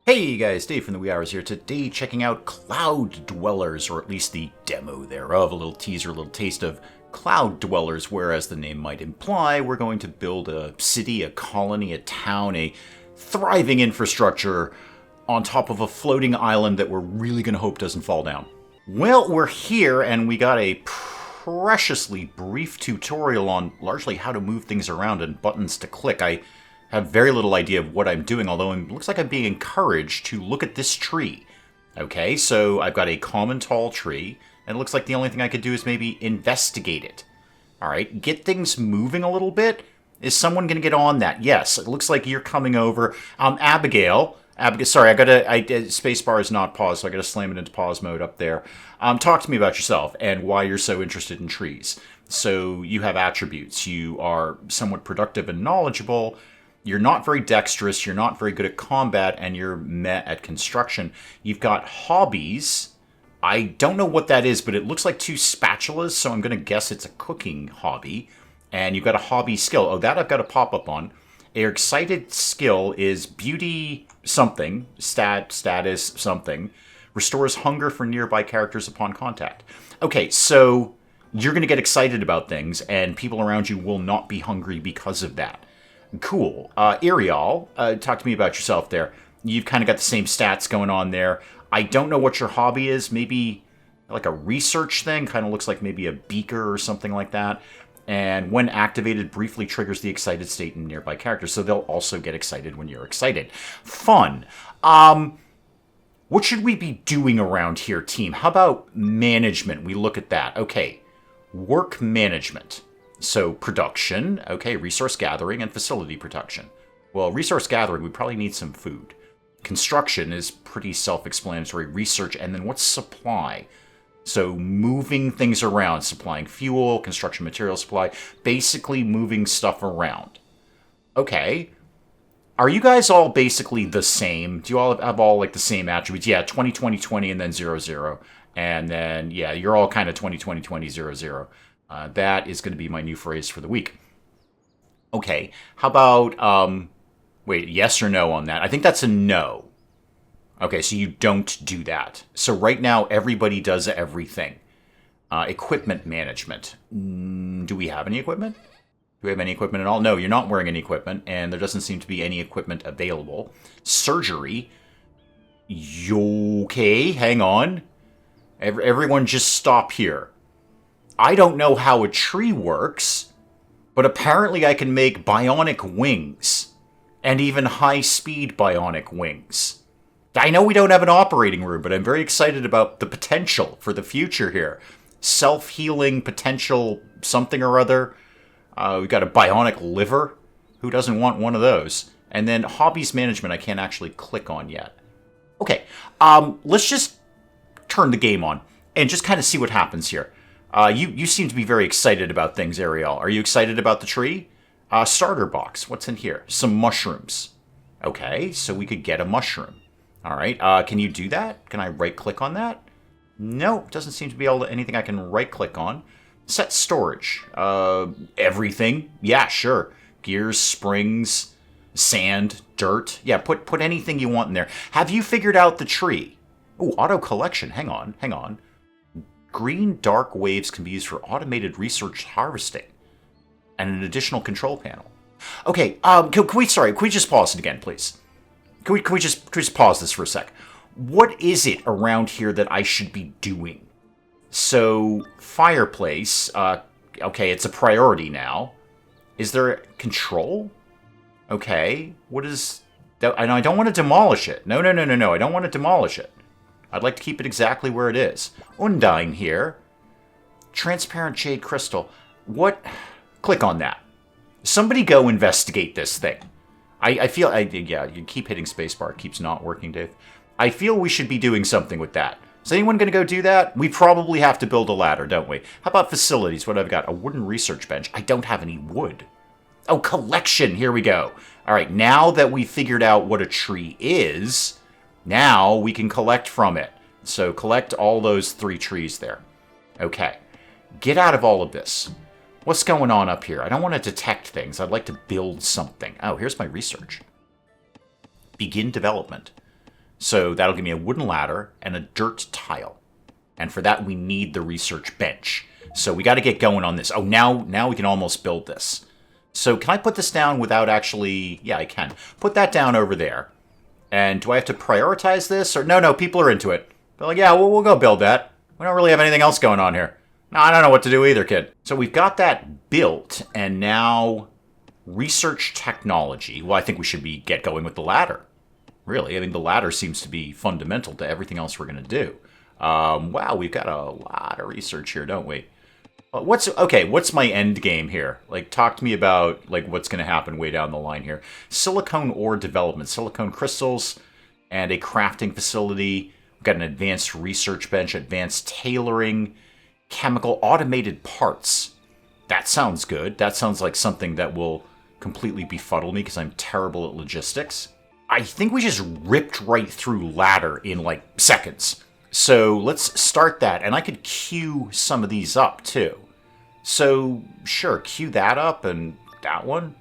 Hey guys, Dave from the Wee Hours here. Today checking out Cloud Dwellers, or at least the demo thereof, a little teaser, a little taste of Cloud Dwellers, where, as the name might imply, we're going to build a city, a colony, a town, a thriving infrastructure on top of a floating island that we're really going to hope doesn't fall down. Well, we're here and we got a preciously brief tutorial on largely how to move things around and buttons to click. I have very little idea of what I'm doing, although it looks like I'm being encouraged to look at this tree. Okay, so I've got a common tall tree, and it looks like the only thing I could do is maybe investigate it. Alright, get things moving a little bit. Is someone going to get on that? Yes, it looks like you're coming over. Abigail, sorry, spacebar is not pause, so I gotta slam it into pause mode up there. Talk to me about yourself and why you're so interested in trees. So you have attributes. You are somewhat productive and knowledgeable. You're not very dexterous, you're not very good at combat, and you're meh at construction. You've got hobbies. I don't know what that is, but it looks like two spatulas, so I'm going to guess it's a cooking hobby. And you've got a hobby skill. Oh, that I've got a pop-up on. Your excited skill is beauty something, status something. Restores hunger for nearby characters upon contact. Okay, so you're going to get excited about things, and people around you will not be hungry because of that. Cool. Ethereal, talk to me about yourself there. You've kind of got the same stats going on there. I don't know what your hobby is. Maybe like a research thing. Kind of looks like maybe a beaker or something like that. And when activated, briefly triggers the excited state in nearby characters. So they'll also get excited when you're excited. Fun. What should we be doing around here, team? How about management? We look at that. Okay. Work management. So production, okay, resource gathering, and facility production. Well, resource gathering, we probably need some food. Construction is pretty self-explanatory. Research, and then what's supply? So moving things around, supplying fuel, construction material supply, basically moving stuff around. Okay. Are you guys all basically the same? Do you all have all like the same attributes? Yeah, 20, 20, 20, and then 0, 0. And then, yeah, you're all kind of 20, 20, 20, 0, 0. That is going to be my new phrase for the week. Okay, how about, wait, yes or no on that? I think that's a no. Okay, so you don't do that. So right now, everybody does everything. Equipment management. Do we have any equipment? Do we have any equipment at all? No, you're not wearing any equipment, and there doesn't seem to be any equipment available. Surgery. Okay, hang on. Everyone just stop here. I don't know how a tree works, but apparently I can make bionic wings, and even high-speed bionic wings. I know we don't have an operating room, but I'm very excited about the potential for the future here. Self-healing potential something or other. We've got a bionic liver. Who doesn't want one of those? And then hobbies management I can't actually click on yet. Okay, let's just turn the game on and just kind of see what happens here. You seem to be very excited about things, Ariel. Are you excited about the tree? Starter box. What's in here? Some mushrooms. Okay, so we could get a mushroom. All right, can you do that? Can I right-click on that? No, doesn't seem to be able to, anything I can right-click on. Set storage. Everything. Yeah, sure. Gears, springs, sand, dirt. Yeah, put anything you want in there. Have you figured out the tree? Ooh, auto collection. Hang on. Green dark waves can be used for automated research harvesting and an additional control panel. Okay, can we just pause it again, please? Can we just pause this for a sec? What is it around here that I should be doing? So, fireplace, okay, it's a priority now. Is there control? Okay, what is that? And I don't want to demolish it. No, I don't want to demolish it. I'd like to keep it exactly where it is. Undine here. Transparent jade crystal. What? Click on that. Somebody go investigate this thing. I feel, yeah, you keep hitting spacebar. It keeps not working, Dave. I feel we should be doing something with that. Is anyone going to go do that? We probably have to build a ladder, don't we? How about facilities? What have I got? A wooden research bench. I don't have any wood. Oh, collection. Here we go. All right, now that we figured out what a tree is, now we can collect from it. So collect all those 3 trees there. Okay. Get out of all of this. What's going on up here? I don't want to detect things. I'd like to build something. Oh, here's my research. Begin development. So that'll give me a wooden ladder and a dirt tile. And for that, we need the research bench. So we got to get going on this. Oh, now we can almost build this. So can I put this down without actually... Yeah, I can. Put that down over there. And do I have to prioritize this? Or no, people are into it. They're like, yeah, we'll go build that. We don't really have anything else going on here. No, I don't know what to do either, kid. So we've got that built, and now research technology. Well, I think we should get going with the ladder. Really, I mean, the ladder seems to be fundamental to everything else we're going to do. Wow, we've got a lot of research here, don't we? What's my end game here? Like, talk to me about, like, what's going to happen way down the line here. Silicone ore development, silicone crystals, and a crafting facility. We've got an advanced research bench, advanced tailoring, chemical automated parts. That sounds good. That sounds like something that will completely befuddle me because I'm terrible at logistics. I think we just ripped right through ladder in, like, seconds. So let's start that. And I could queue some of these up, too. So, sure, queue that up and that one.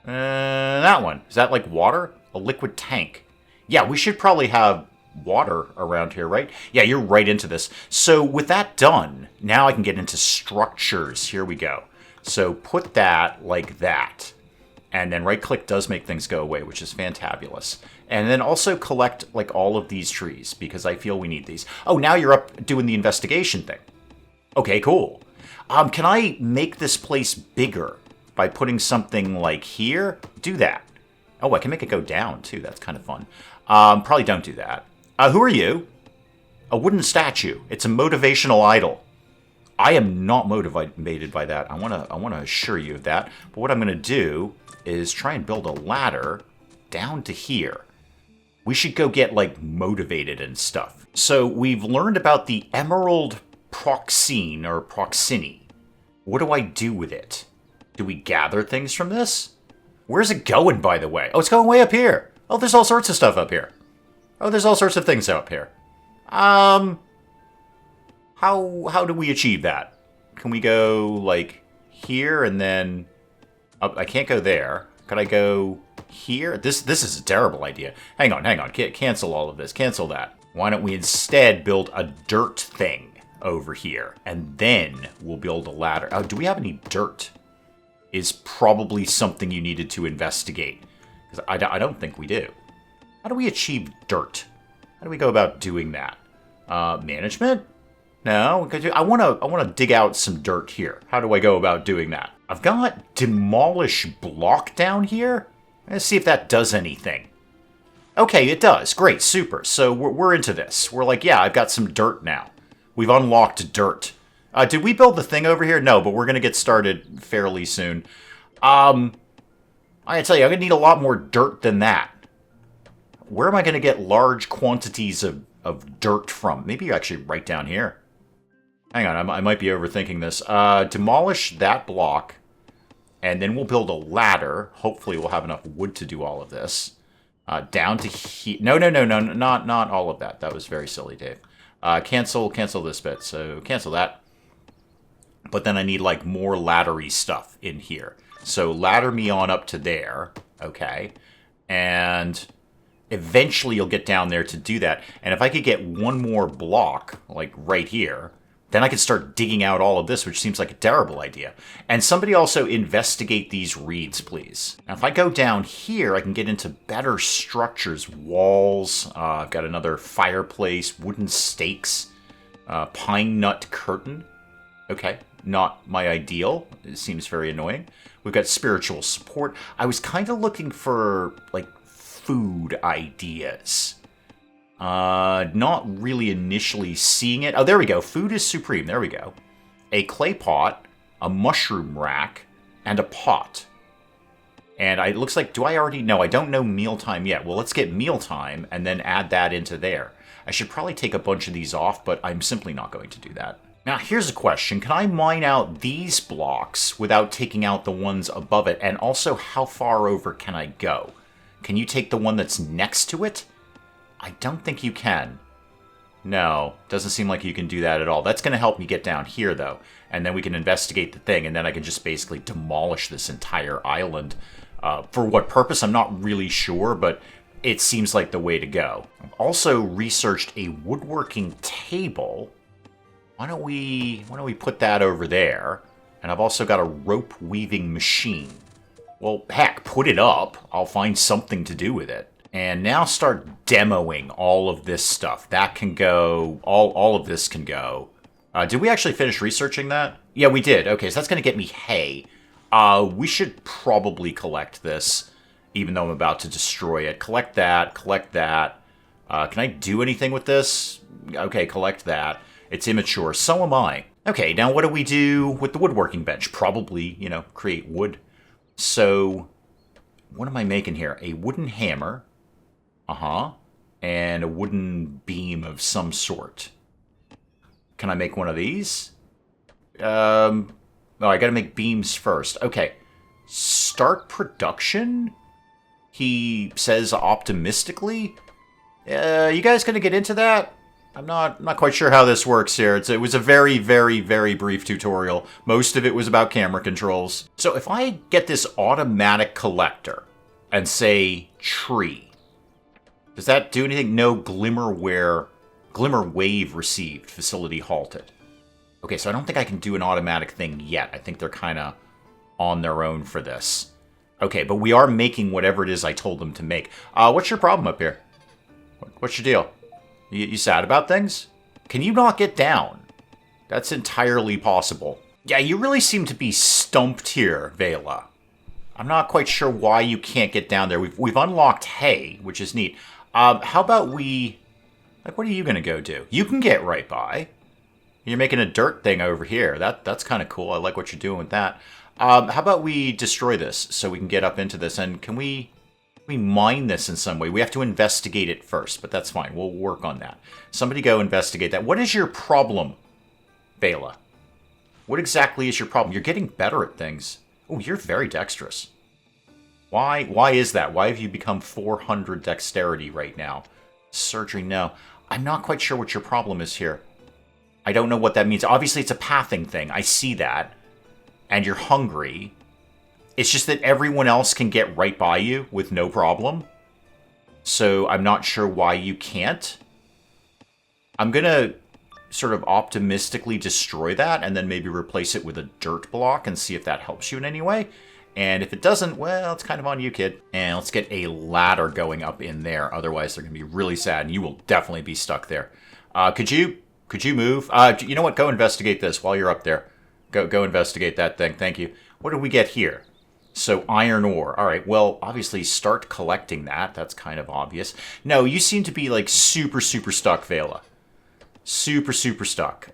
That one. Is that like water? A liquid tank. Yeah, we should probably have water around here, right? Yeah, you're right into this. So with that done, now I can get into structures. Here we go. So put that like that. And then right-click does make things go away, which is fantabulous. And then also collect, like, all of these trees, because I feel we need these. Oh, now you're up doing the investigation thing. Okay, cool. Can I make this place bigger by putting something, like, here? Do that. Oh, I can make it go down, too. That's kind of fun. Probably don't do that. Who are you? A wooden statue. It's a motivational idol. I am not motivated by that. I want to assure you of that. But what I'm going to do is try and build a ladder down to here. We should go get, like, motivated and stuff. So we've learned about the emerald proxine, or proxini. What do I do with it? Do we gather things from this? Where's it going, by the way? Oh, it's going way up here. Oh, there's all sorts of stuff up here. Oh, there's all sorts of things up here. How do we achieve that? Can we go, like, here and then... I can't go there. Could I go here? This is a terrible idea. Hang on. Cancel all of this. Cancel that. Why don't we instead build a dirt thing over here? And then we'll build a ladder. Oh, do we have any dirt? Is probably something you needed to investigate. Because I don't think we do. How do we achieve dirt? How do we go about doing that? Management? No, I want to dig out some dirt here. How do I go about doing that? I've got demolish block down here. Let's see if that does anything. Okay, it does. Great, super. So we're into this. We're like, yeah, I've got some dirt now. We've unlocked dirt. Did we build the thing over here? No, but we're going to get started fairly soon. I tell you, I'm going to need a lot more dirt than that. Where am I going to get large quantities of dirt from? Maybe actually right down here. Hang on, I might be overthinking this. Demolish that block, and then we'll build a ladder. Hopefully we'll have enough wood to do all of this. Down to here. No, not all of that. That was very silly, Dave. Cancel this bit, so cancel that. But then I need, like, more laddery stuff in here. So ladder me on up to there, okay? And eventually you'll get down there to do that. And if I could get one more block, like right here... then I can start digging out all of this, which seems like a terrible idea. And somebody also investigate these reeds, please. Now, if I go down here, I can get into better structures. Walls. I've got another fireplace, wooden stakes, pine nut curtain. Okay, not my ideal. It seems very annoying. We've got spiritual support. I was kind of looking for, like, food ideas. Not really initially seeing it. Oh, there we go. Food is supreme. There we go. A clay pot, a mushroom rack, and a pot. And it looks like, do I already... No, I don't know mealtime yet. Well, let's get mealtime and then add that into there. I should probably take a bunch of these off, but I'm simply not going to do that. Now, here's a question. Can I mine out these blocks without taking out the ones above it? And also, how far over can I go? Can you take the one that's next to it? I don't think you can. No, doesn't seem like you can do that at all. That's going to help me get down here, though. And then we can investigate the thing, and then I can just basically demolish this entire island. For what purpose, I'm not really sure, but it seems like the way to go. I've also researched a woodworking table. Why don't we put that over there? And I've also got a rope weaving machine. Well, heck, put it up. I'll find something to do with it. And now start demoing all of this stuff. That can go, all of this can go. Did we actually finish researching that? Yeah, we did. Okay, so that's going to get me hay. We should probably collect this, even though I'm about to destroy it. Collect that, collect that. Can I do anything with this? Okay, collect that. It's immature. So am I. Okay, now what do we do with the woodworking bench? Probably, you know, create wood. So, what am I making here? A wooden hammer. And a wooden beam of some sort. Can I make one of these? Oh, I gotta make beams first. Okay. Start production? He says optimistically. You guys gonna get into that? I'm not quite sure how this works here. It was a very, very, very brief tutorial. Most of it was about camera controls. So if I get this automatic collector and say tree, does that do anything? No, glimmer wave received, facility halted. Okay, so I don't think I can do an automatic thing yet. I think they're kind of on their own for this. Okay, but we are making whatever it is I told them to make. What's your problem up here? What's your deal? You sad about things? Can you not get down? That's entirely possible. Yeah, you really seem to be stumped here, Vela. I'm not quite sure why you can't get down there. We've unlocked hay, which is neat. How about we... Like, what are you going to go do? You can get right by. You're making a dirt thing over here. That's kind of cool. I like what you're doing with that. How about we destroy this so we can get up into this? And can we mine this in some way? We have to investigate it first, but that's fine. We'll work on that. Somebody go investigate that. What is your problem, Bela? What exactly is your problem? You're getting better at things. Oh, you're very dexterous. Why is that? Why have you become 400 dexterity right now? Surgery, no. I'm not quite sure what your problem is here. I don't know what that means. Obviously, it's a pathing thing. I see that. And you're hungry. It's just that everyone else can get right by you with no problem. So I'm not sure why you can't. I'm going to sort of optimistically destroy that and then maybe replace it with a dirt block and see if that helps you in any way. And if it doesn't, well, it's kind of on you, kid. And let's get a ladder going up in there. Otherwise, they're going to be really sad, and you will definitely be stuck there. Could you move? You know what? Go investigate this while you're up there. Go investigate that thing. Thank you. What did we get here? So, iron ore. All right, well, obviously start collecting that. That's kind of obvious. No, you seem to be, like, super, super stuck, Vela. Super, super stuck.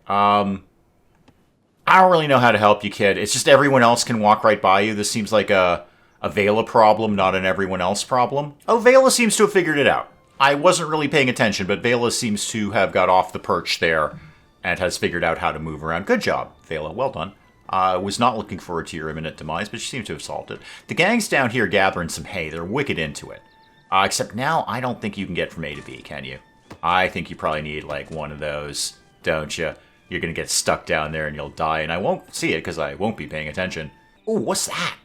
I don't really know how to help you, kid. It's just everyone else can walk right by you. This seems like a Vela problem, not an everyone else problem. Oh, Vela seems to have figured it out. I wasn't really paying attention, but Vela seems to have got off the perch there and has figured out how to move around. Good job, Vela. Well done. I was not looking forward to your imminent demise, but you seem to have solved it. The gang's down here gathering some hay. They're wicked into it. Except now, I don't think you can get from A to B, can you? I think you probably need, like, one of those, don't you? You're going to get stuck down there and you'll die, and I won't see it because I won't be paying attention. Oh, what's that?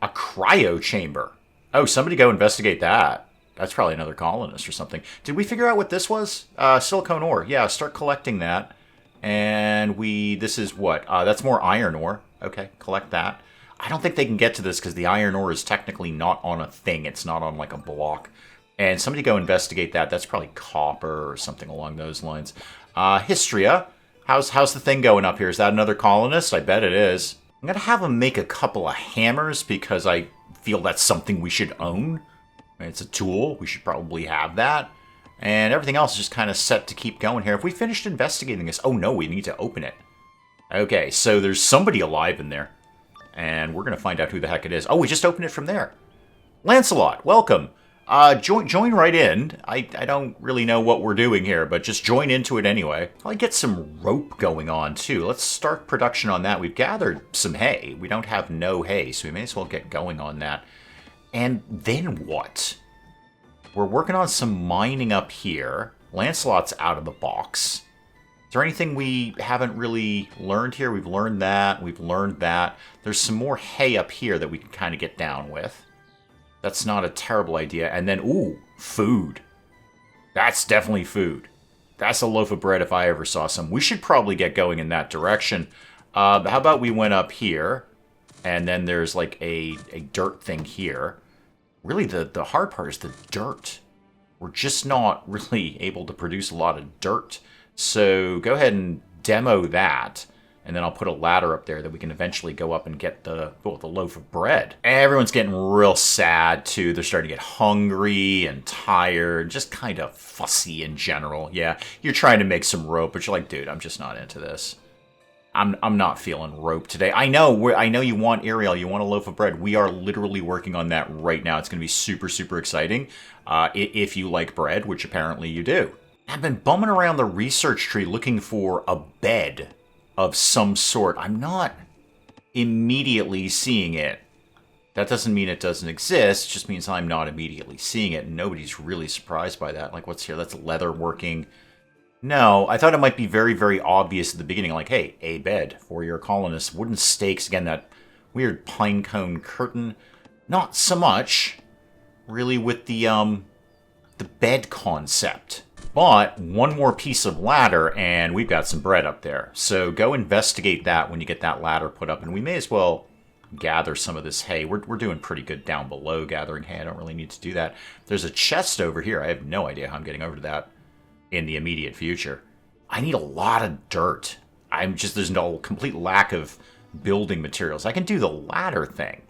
A cryo chamber. Oh, somebody go investigate that. That's probably another colonist or something. Did we figure out what this was? Silicone ore. Yeah, start collecting that. And this is what? That's more iron ore. Okay, collect that. I don't think they can get to this because the iron ore is technically not on a thing. It's not on like a block. And somebody go investigate that. That's probably copper or something along those lines. Histria. How's the thing going up here? Is that another colonist? I bet it is. I'm going to have him make a couple of hammers because I feel that's something we should own. It's a tool. We should probably have that. And everything else is just kind of set to keep going here. Have we finished investigating this? Oh, no, we need to open it. Okay, so there's somebody alive in there. And we're going to find out who the heck it is. Oh, we just opened it from there. Lancelot, welcome. Join right in. I don't really know what we're doing here, but just join into it anyway. I'll get some rope going on, too. Let's start production on that. We've gathered some hay. We don't have no hay, so we may as well get going on that. And then what? We're working on some mining up here. Lancelot's out of the box. Is there anything we haven't really learned here? We've learned that. We've learned that. There's some more hay up here that we can kind of get down with. That's not a terrible idea. And then, ooh, Food. That's definitely food. That's a loaf of bread if I ever saw some. We should probably get going in that direction. How about we went up here, and then there's like a dirt thing here. Really, the hard part is the dirt. We're just not really able to produce a lot of dirt. So go ahead and demo that. And then I'll put a ladder up there that we can eventually go up and get the loaf of bread. Everyone's getting real sad, too. They're starting to get hungry and tired, just kind of fussy in general. Yeah, you're trying to make some rope, but you're like, dude, I'm just not into this. I'm not feeling rope today. I know you want ethereal, you want a loaf of bread. We are literally working on that right now. It's going to be super, super exciting if you like bread, which apparently you do. I've been bumming around the research tree looking for a bed of some sort. I'm not immediately seeing it. That doesn't mean it doesn't exist. It just means I'm not immediately seeing it. And nobody's really surprised by that. Like, what's here? That's leather working. No, I thought it might be very, very obvious at the beginning. Like, hey, a bed for your colonists. Wooden stakes. Again, that weird pine cone curtain. Not so much, really, with the bed concept. But one more piece of ladder, and we've got some bread up there. So go investigate that when you get that ladder put up. And we may as well gather some of this hay. We're doing pretty good down below gathering hay. I don't really need to do that. There's a chest over here. I have no idea how I'm getting over to that in the immediate future. I need a lot of dirt. There's no complete lack of building materials. I can do the ladder thing.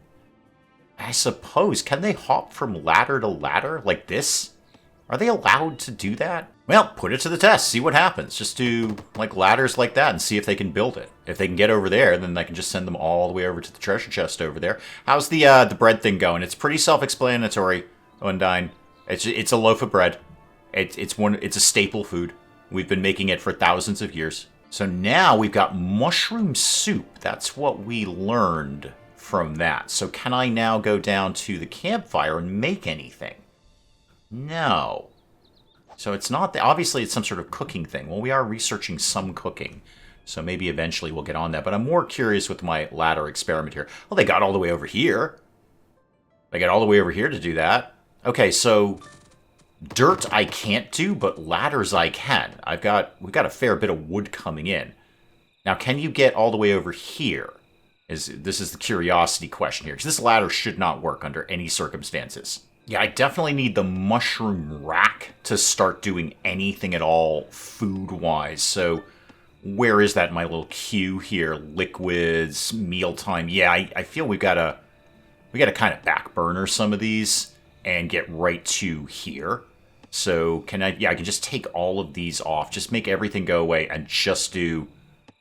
I suppose. Can they hop from ladder to ladder like this? Are they allowed to do that? Well, put it to the test. See what happens. Just do like ladders like that and see if they can build it. If they can get over there, then I can just send them all the way over to the treasure chest over there. How's the bread thing going? It's pretty self-explanatory, Undine. It's a loaf of bread. It's a staple food. We've been making it for thousands of years. So now we've got mushroom soup. That's what we learned from that. So can I now go down to the campfire and make anything? No. So it's not that. Obviously, it's some sort of cooking thing. Well, we are researching some cooking. So maybe eventually we'll get on that. But I'm more curious with my ladder experiment here. Well, they got all the way over here. They got all the way over here to do that. Okay, so dirt I can't do, but ladders I can. We've got a fair bit of wood coming in. Now, can you get all the way over here? This is the curiosity question here. Because this ladder should not work under any circumstances. Yeah, I definitely need the mushroom rack to start doing anything at all food-wise. So where is that in my little queue here? Liquids, mealtime. Yeah, I feel we gotta kind of back burner some of these and get right to here. So I can just take all of these off. Just make everything go away and just do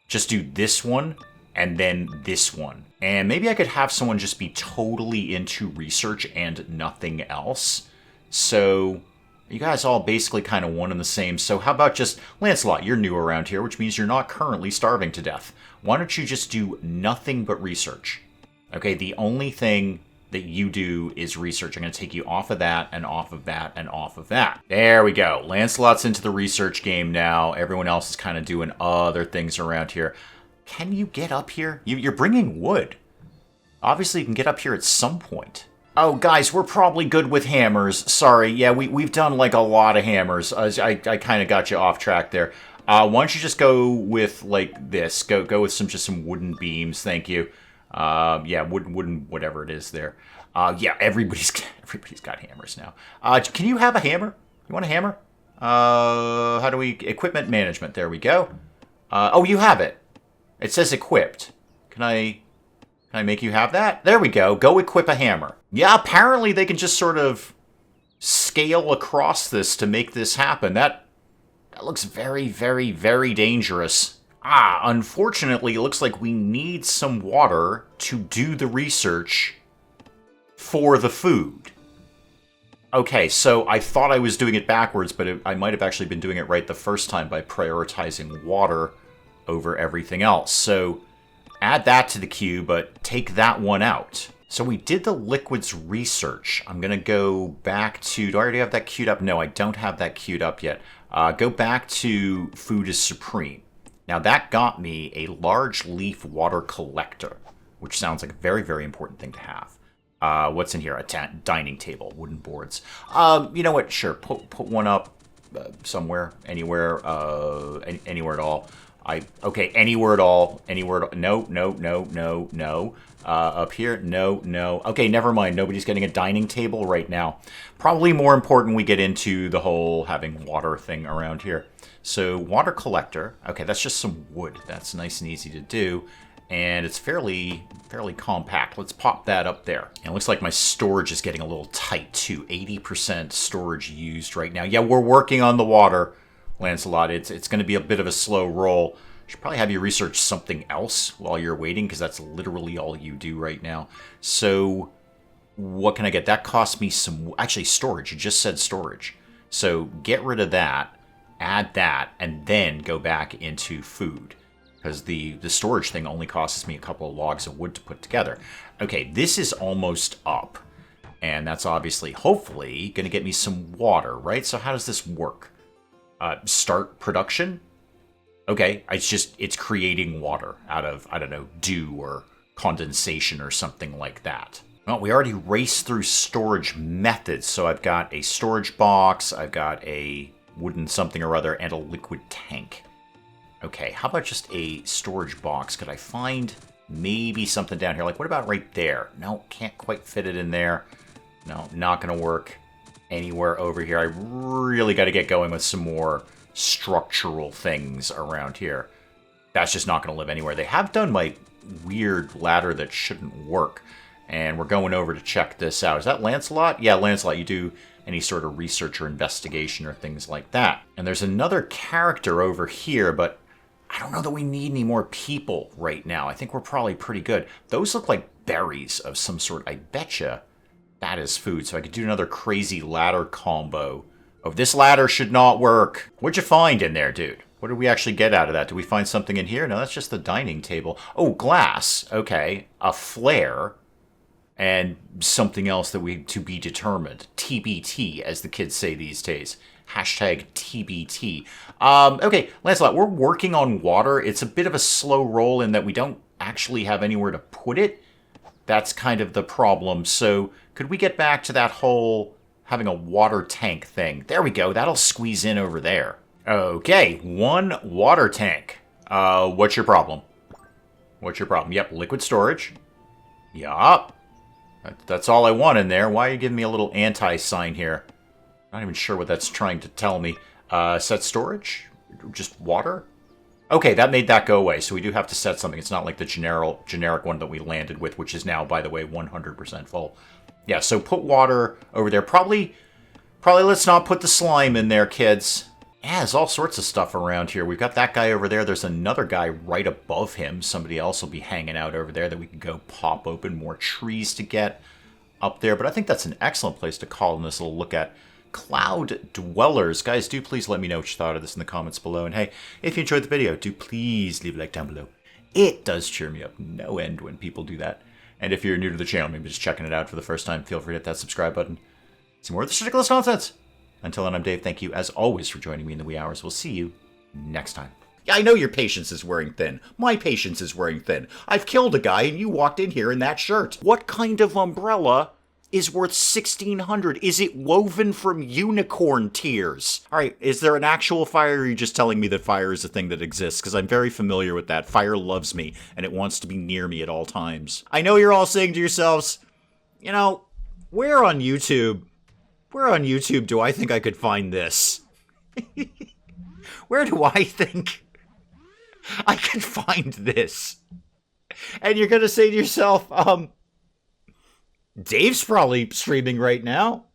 this one and then this one. And maybe I could have someone just be totally into research and nothing else. So you guys all basically kind of one and the same. So how about just, Lancelot, you're new around here, which means you're not currently starving to death. Why don't you just do nothing but research? Okay, the only thing that you do is research. I'm going to take you off of that and off of that and off of that. There we go. Lancelot's into the research game now. Everyone else is kind of doing other things around here. Can you get up here? You're bringing wood. Obviously, you can get up here at some point. Oh, guys, we're probably good with hammers. Sorry, yeah, we've done like a lot of hammers. I kind of got you off track there. Why don't you just go with like this? Go with some wooden beams. Thank you. Yeah, wooden whatever it is there. Yeah, everybody's got hammers now. Can you have a hammer? You want a hammer? How do we equipment management? There we go. Oh, you have it. It says equipped. Can I make you have that? There we go. Go equip a hammer. Yeah, apparently they can just sort of scale across this to make this happen. That looks very, very, very dangerous. Unfortunately, it looks like we need some water to do the research for the food. Okay, so I thought I was doing it backwards, but I might have actually been doing it right the first time by prioritizing water over everything else. So add that to the queue, but take that one out. So we did the liquids research. I'm going to go back to... Do I already have that queued up? No, I don't have that queued up yet. Go back to food is supreme. Now that got me a large leaf water collector, which sounds like a very, very important thing to have. What's in here? A dining table, wooden boards. You know what? Sure, put one up somewhere, anywhere, anywhere at all. Okay, anywhere at all, anywhere. No, no, no, no, no. Up here, no, no. Okay, never mind. Nobody's getting a dining table right now. Probably more important we get into the whole having water thing around here. So water collector. Okay, that's just some wood. That's nice and easy to do. And it's fairly compact. Let's pop that up there. And it looks like my storage is getting a little tight too. 80% storage used right now. Yeah, we're working on the water, Lancelot. It's going to be a bit of a slow roll. Should probably have you research something else while you're waiting, because that's literally all you do right now. So what can I get? That cost me some... Actually, storage. You just said storage. So get rid of that, add that, and then go back into food. Because the storage thing only costs me a couple of logs of wood to put together. Okay, this is almost up. And that's obviously, hopefully, going to get me some water, right? So how does this work? Start production? Okay, it's creating water out of, I don't know, dew or condensation or something like that. Well, we already raced through storage methods. So I've got a storage box, I've got a wooden something or other, and a liquid tank. Okay, how about just a storage box? Could I find maybe something down here? Like, what about right there? No, can't quite fit it in there. No, not going to work anywhere over here. I really got to get going with some more structural things around here. That's just not going to live anywhere. They have done my weird ladder that shouldn't work. And we're going over to check this out. Is that Lancelot? Yeah, Lancelot, you do any sort of research or investigation or things like that. And there's another character over here, but I don't know that we need any more people right now. I think we're probably pretty good. Those look like berries of some sort. I betcha that is food. So I could do another crazy ladder combo. Oh, this ladder should not work. What'd you find in there, dude? What did we actually get out of that? Did we find something in here? No, that's just the dining table. Oh, glass. Okay. A flare. And something else that we to be determined. TBT, as the kids say these days. Hashtag TBT. Okay, Lancelot, we're working on water. It's a bit of a slow roll in that we don't actually have anywhere to put it. That's kind of the problem. So could we get back to that whole having a water tank thing? There we go. That'll squeeze in over there. Okay, one water tank. What's your problem? What's your problem? Yep, liquid storage. Yup. That's all I want in there. Why are you giving me a little anti-sign here? Not even sure what that's trying to tell me. Set storage? Just water? Okay, that made that go away. So we do have to set something. It's not like the generic one that we landed with, which is now, by the way, 100% full. Yeah, so put water over there. Probably let's not put the slime in there, kids. Yeah, there's all sorts of stuff around here. We've got that guy over there. There's another guy right above him. Somebody else will be hanging out over there that we can go pop open. More trees to get up there. But I think that's an excellent place to call in this little look at cloud dwellers. Guys, do please let me know what you thought of this in the comments below. And hey, if you enjoyed the video, do please leave a like down below. It does cheer me up no end when people do that. And if you're new to the channel, maybe just checking it out for the first time, feel free to hit that subscribe button. See more of this ridiculous nonsense. Until then, I'm Dave. Thank you, as always, for joining me in the wee hours. We'll see you next time. Yeah, I know your patience is wearing thin. My patience is wearing thin. I've killed a guy, and you walked in here in that shirt. What kind of umbrella is worth $1,600? Is it woven from unicorn tears? All right, is there an actual fire, or are you just telling me that fire is a thing that exists? Because I'm very familiar with that. Fire loves me, and it wants to be near me at all times. I know you're all saying to yourselves, you know, where on YouTube do I think I could find this? Where do I think I could find this? And you're going to say to yourself, Dave's probably streaming right now.